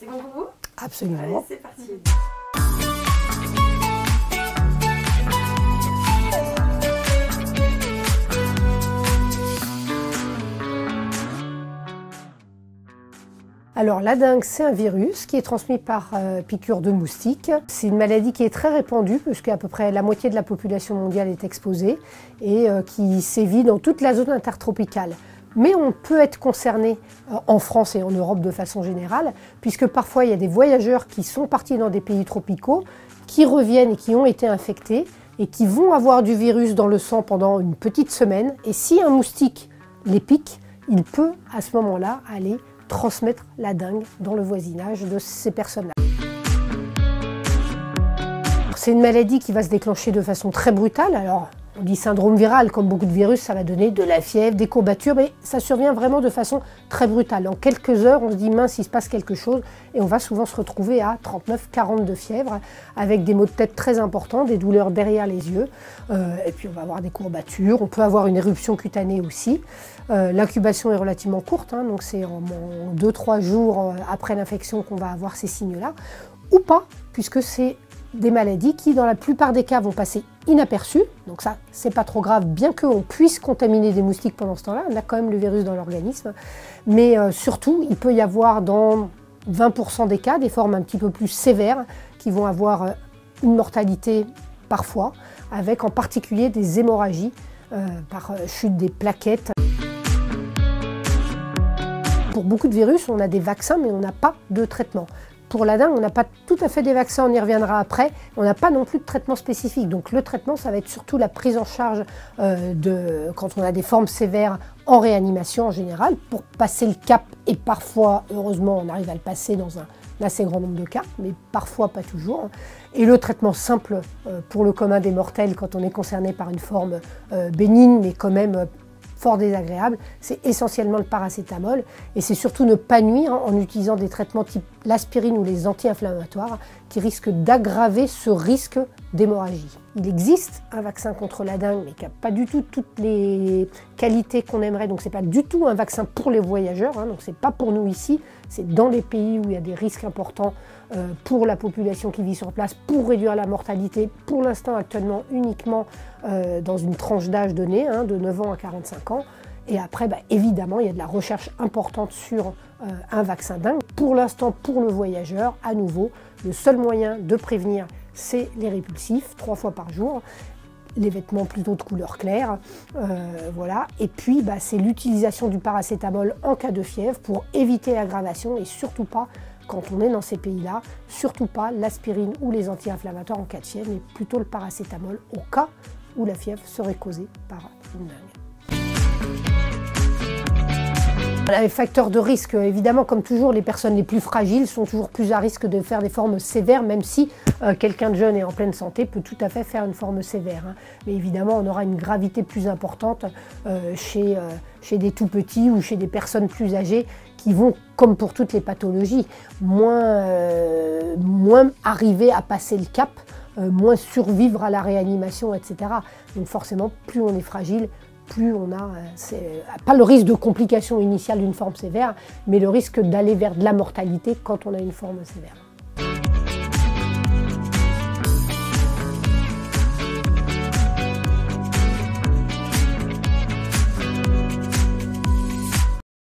C'est bon pour vous? Absolument. Allez, c'est parti. Alors la dengue, c'est un virus qui est transmis par piqûre de moustique. C'est une maladie qui est très répandue puisque à peu près la moitié de la population mondiale est exposée et qui sévit dans toute la zone intertropicale. Mais on peut être concerné en France et en Europe de façon générale puisque parfois il y a des voyageurs qui sont partis dans des pays tropicaux, qui reviennent et qui ont été infectés et qui vont avoir du virus dans le sang pendant une petite semaine. Et si un moustique les pique, il peut à ce moment-là aller transmettre la dengue dans le voisinage de ces personnes-là. C'est une maladie qui va se déclencher de façon très brutale. Alors, on dit syndrome viral, comme beaucoup de virus, ça va donner de la fièvre, des courbatures, mais ça survient vraiment de façon très brutale. En quelques heures, on se dit mince, il se passe quelque chose, et on va souvent se retrouver à 39-40 de fièvre, avec des maux de tête très importants, des douleurs derrière les yeux, et puis on va avoir des courbatures, on peut avoir une éruption cutanée aussi. L'incubation est relativement courte, hein, donc c'est en 2-3 jours après l'infection qu'on va avoir ces signes-là, ou pas, puisque c'est des maladies qui, dans la plupart des cas, vont passer inaperçues. Donc ça, c'est pas trop grave, bien qu'on puisse contaminer des moustiques pendant ce temps-là. On a quand même le virus dans l'organisme. Mais surtout, il peut y avoir dans 20% des cas des formes un petit peu plus sévères qui vont avoir une mortalité parfois, avec en particulier des hémorragies par chute des plaquettes. Pour beaucoup de virus, on a des vaccins, mais on n'a pas de traitement. Pour la dengue, on n'a pas tout à fait des vaccins, on y reviendra après. On n'a pas non plus de traitement spécifique. Donc le traitement, ça va être surtout la prise en charge quand on a des formes sévères en réanimation en général, pour passer le cap. Et parfois, heureusement, on arrive à le passer dans un assez grand nombre de cas, mais parfois pas toujours. Et le traitement simple pour le commun des mortels, quand on est concerné par une forme bénigne, mais quand même fort désagréable, c'est essentiellement le paracétamol et c'est surtout ne pas nuire en utilisant des traitements type l'aspirine ou les anti-inflammatoires qui risquent d'aggraver ce risque d'hémorragie. Il existe un vaccin contre la dengue mais qui n'a pas du tout toutes les qualités qu'on aimerait, donc c'est pas du tout un vaccin pour les voyageurs, hein, donc c'est pas pour nous ici, c'est dans les pays où il y a des risques importants pour la population qui vit sur place, pour réduire la mortalité, pour l'instant actuellement uniquement dans une tranche d'âge donnée, hein, de 9 ans à 45 ans. Et après, évidemment, il y a de la recherche importante sur un vaccin dengue. Pour l'instant, pour le voyageur, à nouveau, le seul moyen de prévenir, c'est les répulsifs, 3 fois par jour. Les vêtements plutôt de couleur claire, voilà. Et puis, c'est l'utilisation du paracétamol en cas de fièvre pour éviter l'aggravation et surtout pas, quand on est dans ces pays-là, surtout pas l'aspirine ou les anti-inflammatoires en cas de fièvre, mais plutôt le paracétamol au cas où la fièvre serait causée par une dengue. Les facteurs de risque, évidemment, comme toujours, les personnes les plus fragiles sont toujours plus à risque de faire des formes sévères, même si quelqu'un de jeune et en pleine santé peut tout à fait faire une forme sévère, hein. Mais évidemment, on aura une gravité plus importante chez des tout-petits ou chez des personnes plus âgées qui vont, comme pour toutes les pathologies, moins arriver à passer le cap, moins survivre à la réanimation, etc. Donc forcément, plus on est fragile, plus on a, pas le risque de complication initiale d'une forme sévère, mais le risque d'aller vers de la mortalité quand on a une forme sévère.